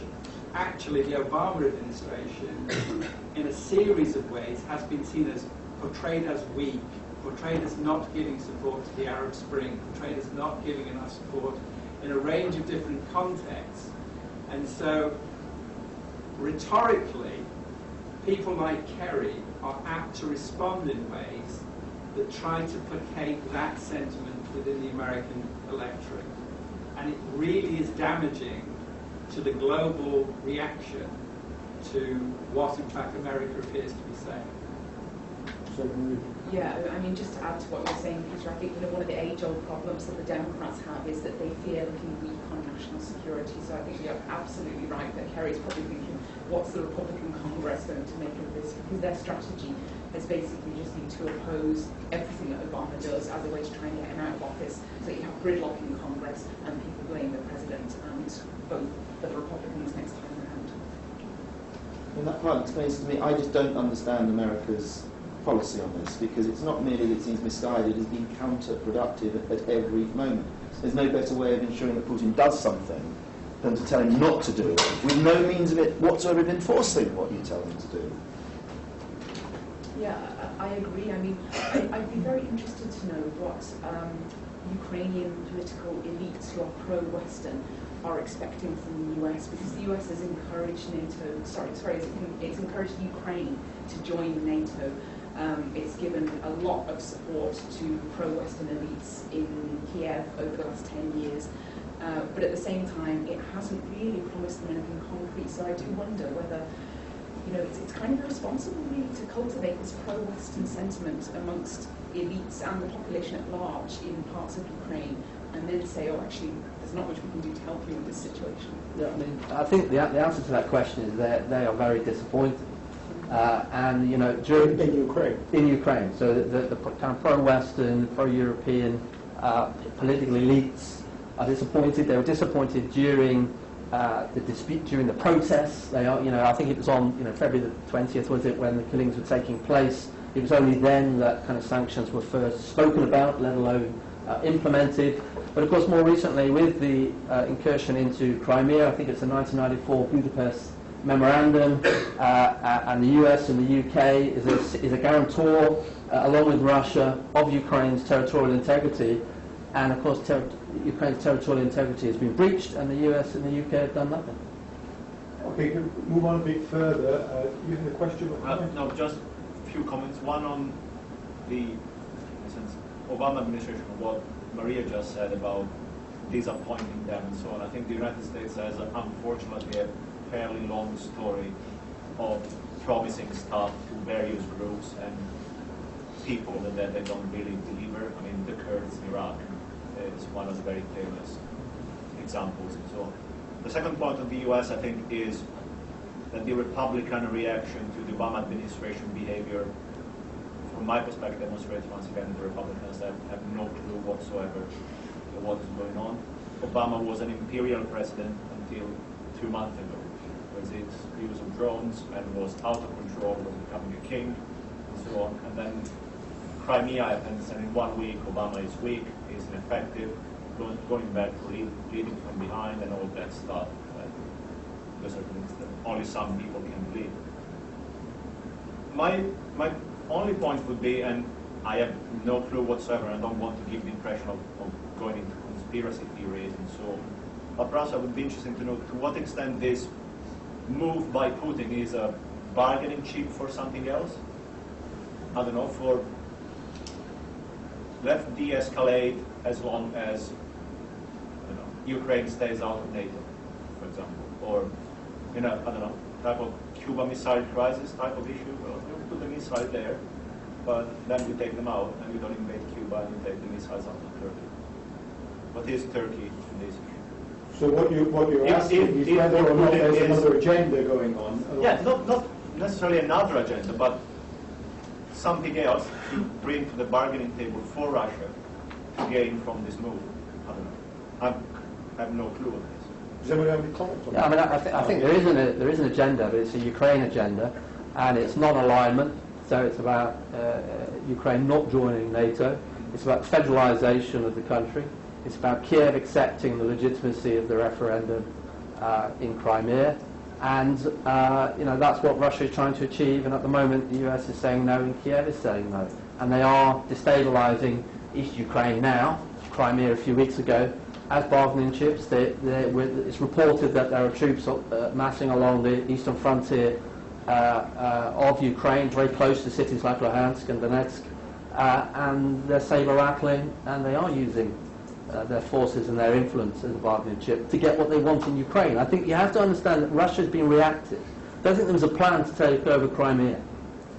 actually the Obama administration, in a series of ways, has been seen as portrayed as weak, portrayed as not giving support to the Arab Spring, portrayed as not giving enough support in a range of different contexts. And so, rhetorically, people like Kerry are apt to respond in ways that try to placate that sentiment within the American electorate. And it really is damaging to the global reaction to what, in fact, America appears to be saying. Yeah, I mean, just to add to what you're saying, Peter, I think one of the age-old problems that the Democrats have is that they fear looking weak on national security. So I think you're absolutely right that Kerry's probably thinking, what's the Republican Congress going to make of this? Because their strategy has basically just been to oppose everything that Obama does as a way to try and get him out of office. So you have gridlock in Congress and people blame the president and vote for the Republicans next time around. And that part explains to me, I just don't understand America's policy on this, because it's not merely that it seems misguided, it's been counterproductive at every moment. There's no better way of ensuring that Putin does something than to tell him not to do it, with no means of it whatsoever of enforcing what you tell him to do. Yeah, I agree. I mean, I'd be very interested to know what Ukrainian political elites who are pro-Western are expecting from the US, because the US has encouraged it's encouraged Ukraine to join NATO. It's given a lot of support to pro-Western elites in Kiev over the last 10 years. But at the same time, it hasn't really promised them anything concrete. So I do wonder whether, it's kind of irresponsible really to cultivate this pro-Western sentiment amongst elites and the population at large in parts of Ukraine, and then say, oh, actually, there's not much we can do to help you in this situation. Yeah, I mean, I think the answer to that question is that they are very disappointed. And during in Ukraine, so the kind of pro-Western, pro-European political elites are disappointed. They were disappointed during the dispute during the protests. They are, I think it was on February the 20th, was it, when the killings were taking place. It was only then that kind of sanctions were first spoken about, let alone implemented. But of course, more recently, with the incursion into Crimea, I think it's the 1994 Budapest Memorandum, and the US and the UK is a guarantor, along with Russia, of Ukraine's territorial integrity. And of course, Ukraine's territorial integrity has been breached, and the US and the UK have done nothing. Okay, can we move on a bit further. You had a question? No, just a few comments. One on the, in a sense, Obama administration, what Maria just said about disappointing them and so on. I think the United States has, unfortunately, a fairly long story of promising stuff to various groups and people, and then they don't really deliver. I mean, the Kurds in Iraq is one of the very famous examples and so on. The second point of the US, I think, is that the Republican reaction to the Obama administration behavior, from my perspective, demonstrates once again that the Republicans have no clue whatsoever what is going on. Obama was an imperial president until 2 months ago. Was its use of drones and was out of control, was becoming a king, and so on. And then Crimea happens, and in 1 week, Obama is weak, is ineffective, going back to leading from behind and all that stuff. To a certain extent, only some people can believe. My only point would be, and I have no clue whatsoever, and I don't want to give the impression of going into conspiracy theories and so on, but perhaps I would be interested to know to what extent this move by Putin is a bargaining chip for something else. I don't know, for let's de-escalate as long as Ukraine stays out of NATO, for example, or I don't know, type of Cuba missile crisis type of issue. Well, you put the missile there, but then we take them out and we don't invade Cuba and we take the missiles out of Turkey. What is Turkey in this issue? So what you're asking is whether or not there's another agenda going on. Yeah, not necessarily another agenda, but something else to bring to the bargaining table for Russia to gain from this move. I don't know. I have no clue on this. Does anyone have any comments on that? I mean, I think there is an agenda, but it's a Ukraine agenda, and it's non-alignment. So it's about Ukraine not joining NATO. It's about federalization of the country. It's about Kiev accepting the legitimacy of the referendum in Crimea. And that's what Russia is trying to achieve. And at the moment, the US is saying no, and Kiev is saying no. And they are destabilizing East Ukraine now. Crimea a few weeks ago, as bargaining chips. It's reported that there are troops massing along the eastern frontier of Ukraine, very close to cities like Luhansk and Donetsk, and they're saber-rattling, and they are using their forces and their influence as a bargaining chip to get what they want in Ukraine. I think you have to understand that Russia's been reactive. I don't think there was a plan to take over Crimea.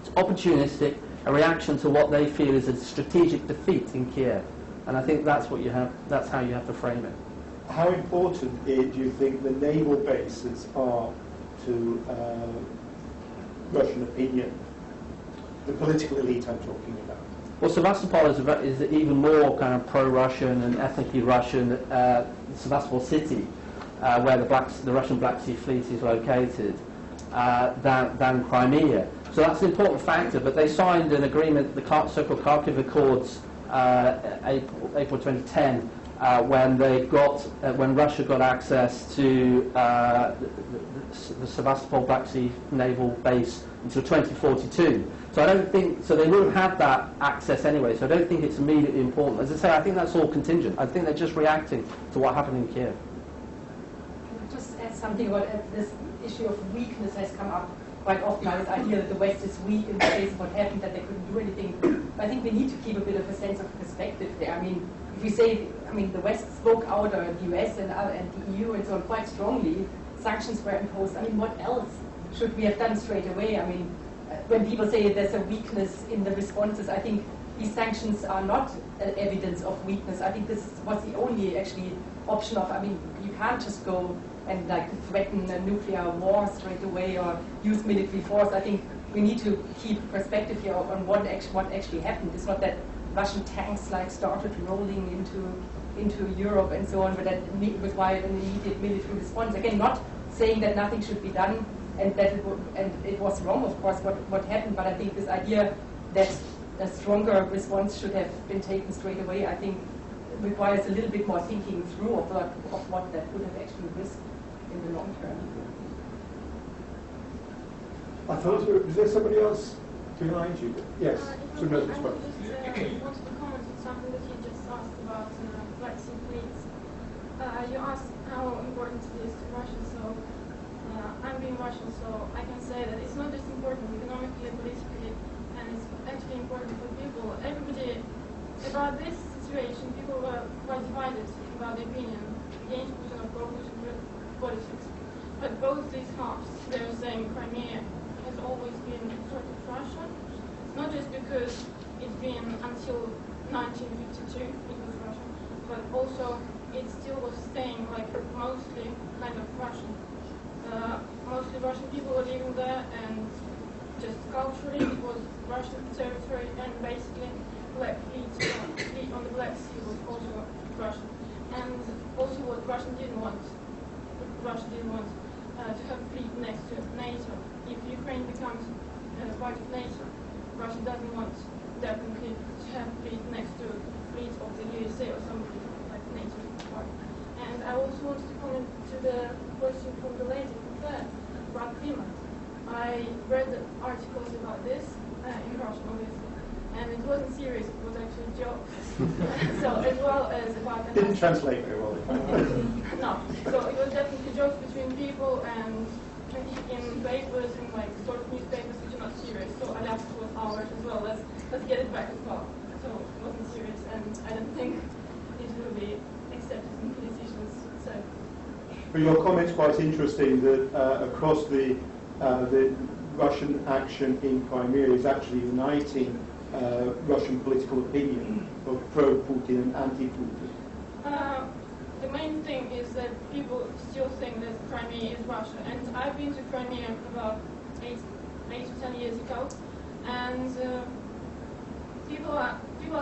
It's opportunistic, a reaction to what they feel is a strategic defeat in Kiev. And I think that's what you have. That's how you have to frame it. How important do you think the naval bases are to Russian opinion? The political elite I'm talking about. Well, Sevastopol is even more kind of pro-Russian and ethnically Russian. Sevastopol city, where the Russian Black Sea Fleet is located, than Crimea. So that's an important factor. But they signed an agreement, the so-called Kharkiv Accords, April 2010, when Russia got access to the Sevastopol Black Sea Naval Base until 2042. So I don't think, so they will have that access anyway, so I don't think it's immediately important. As I say, I think that's all contingent. I think they're just reacting to what happened in Kiev. Can I just add something about this issue of weakness has come up quite often. This idea that the West is weak in the face of what happened, that they couldn't do anything. I think we need to keep a bit of a sense of perspective there. I mean, if we say, the West spoke out, or the US and the EU and so on, quite strongly, sanctions were imposed. What else should we have done straight away? When people say there's a weakness in the responses, I think these sanctions are not evidence of weakness. I think this was the only actually option of, you can't just go and threaten a nuclear war straight away or use military force. I think we need to keep perspective here on what actually happened. It's not that Russian tanks started rolling into into Europe and so on, but that required an immediate military response. Again, not saying that nothing should be done and that it was wrong, of course, what happened, but I think this idea that a stronger response should have been taken straight away, I think requires a little bit more thinking through of what that would have actually risked in the long term. I thought, is there somebody else behind you? Yes, I wanted to comment on something that you just asked about Black Sea fleets. You asked how important it is to Russia, so I'm being Russian, so I can say that it's not just important economically, politically, and it's actually important for people. Everybody, about this situation, people were quite divided about the opinion against Putin or pro-Putin politics. But both these halves, they were saying Crimea has always been sort of Russian. It's not just because it's been until 1952 it was Russian, but also it still was staying like mostly kind of Russian. Mostly Russian people were living there, and just culturally it was Russian territory, and basically Black fleet on the Black Sea was also Russian. And also what Russia didn't want to have fleet next to NATO. If Ukraine becomes part of NATO, Russia doesn't want definitely to have fleet next to fleet of the USA or something like NATO part. And I also wanted to comment to the question from the lady there about climate. I read the articles about this in Russian, obviously, and it wasn't serious, it was actually jokes. So as well as about... Didn't translate very well. No, so it was definitely jokes between people and in papers and like sort of newspapers which are not serious. So I asked was ours as well, let's get it back as well. So it wasn't serious, and I don't think it will be accepted in politicians. So. But your comment's quite interesting that across the Russian action in Crimea is actually uniting Russian political opinion of pro-Putin and anti-Putin. The main thing is that people still think that Crimea is Russia, and I've been to Crimea about 8 to 10 years ago, and people are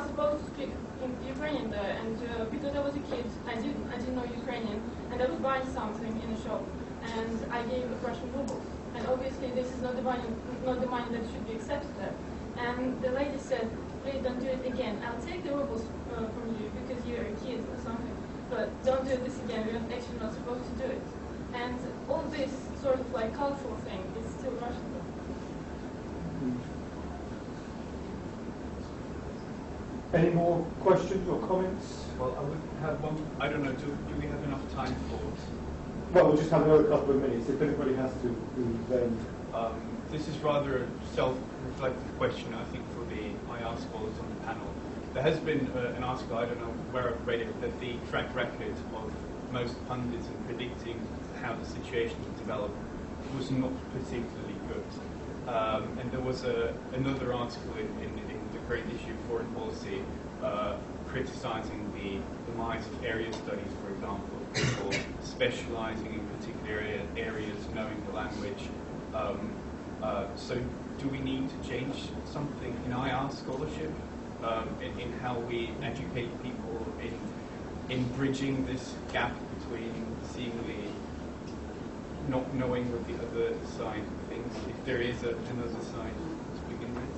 supposed to speak in Ukrainian there, and because I was a kid, I didn't know Ukrainian, and I was buying something in a shop, and I gave Russian rubles, and obviously this is not the money that should be accepted there. And the lady said, please don't do it again. I'll take the rubles from you because you're a kid or something, but don't do this again. We're actually not supposed to do it. And all this sort of like cultural thing is still Russian. Any more questions or comments? Well, I would have one. I don't know. Do we have enough time for? Well, we'll just have another couple of minutes. If anybody has to leave, then. This is rather a self-reflective question, I think, for my IR scholars on the panel. There has been an article, I don't know where I've read it, that the track record of most pundits in predicting how the situation would develop was not particularly good. And there was another article in the current issue of Foreign Policy criticizing the demise of area studies, for example, of people specializing in particular areas, knowing the language. So do we need to change something in IR scholarship, in how we educate people in bridging this gap between seemingly not knowing what the other side thinks, if there is another side to begin with?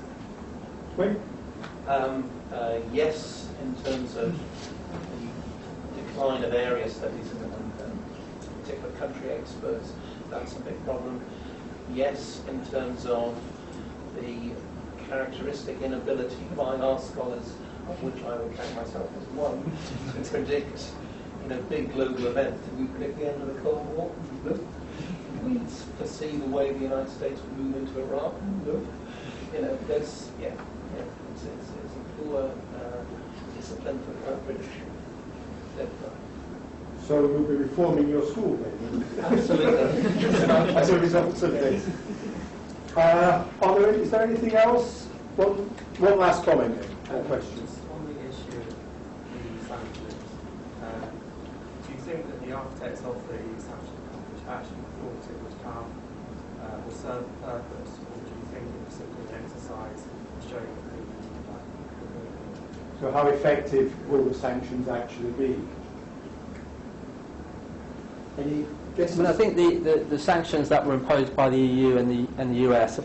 Yes, in terms of the decline of area studies and particular country experts, that's a big problem. Yes, in terms of the characteristic inability by our scholars, of which I would count myself as one, to predict, big global events. Did we predict the end of the Cold War? No. Did we foresee the way the United States would move into Iraq? No. It's a poor discipline for the British. So you'll be reforming your school then? Absolutely. As a result of this. Is there anything else? One last comment or questions? On the issue of the sanctions, do you think that the architects of the sanctions package actually thought it would have or serve a purpose, or do you think it was simply an exercise showing that people So how effective will the sanctions actually be? Any guesses? I mean, I think the sanctions that were imposed by the EU and the US,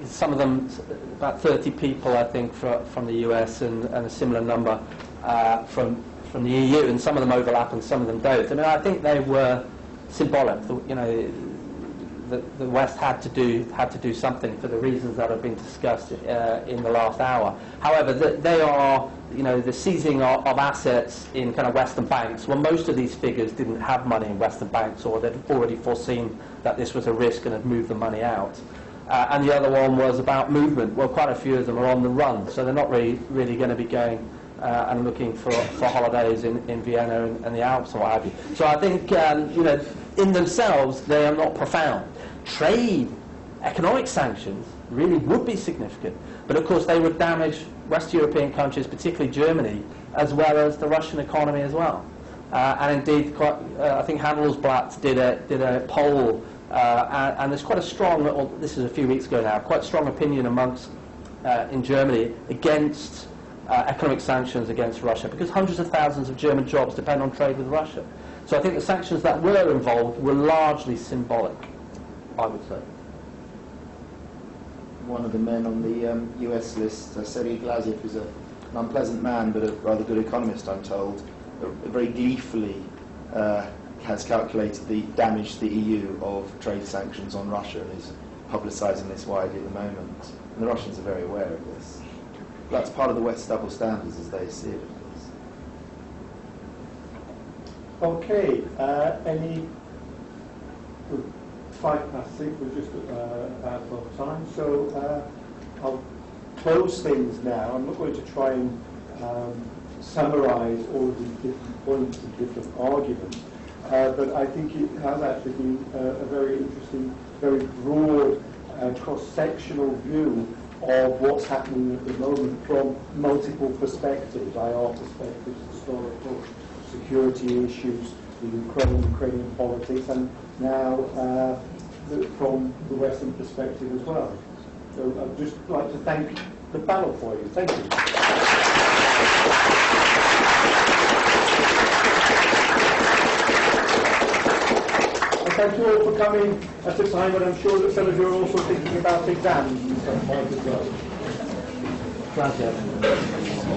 some of them, about 30 people, I think, from the US and a similar number from the EU, and some of them overlap and some of them don't. I mean, I think they were symbolic. You know, the West had to do something for the reasons that have been discussed in the last hour. However, they are, you know, the seizing of assets in kind of Western banks. Well, most of these figures didn't have money in Western banks, or they'd already foreseen that this was a risk and had moved the money out. And the other one was about movement. Well, quite a few of them are on the run, so they're not really going to be going and looking for holidays in Vienna and the Alps or what have you. So I think, you know, in themselves, they are not profound. Trade, economic sanctions really would be significant, but of course they would damage West European countries, particularly Germany, as well as the Russian economy as well. And indeed, I think Handelsblatt did a poll, and there's quite a strong, this is a few weeks ago now, quite strong opinion amongst in Germany against economic sanctions against Russia, because hundreds of thousands of German jobs depend on trade with Russia. So I think the sanctions that were involved were largely symbolic, I would say. One of the men on the US list, Sergei Glaziev, is an unpleasant man but a rather good economist, I'm told, very gleefully has calculated the damage to the EU of trade sanctions on Russia and is publicising this widely at the moment. And the Russians are very aware of this. That's part of the West's double standards as they see it, of course. Okay, any... 6:05, we're just about out of time, so I'll close things now. I'm not going to try and summarise all of these different points and different arguments, but I think it has actually been a very interesting, very broad, cross-sectional view of what's happening at the moment from multiple perspectives, IR perspectives, historical, security issues, the Ukrainian politics, and now from the Western perspective as well. So I'd just like to thank the panel for you. Thank you. And thank you all for coming at a time when I'm sure that some of you are also thinking about exams and stuff like as well. Gracias.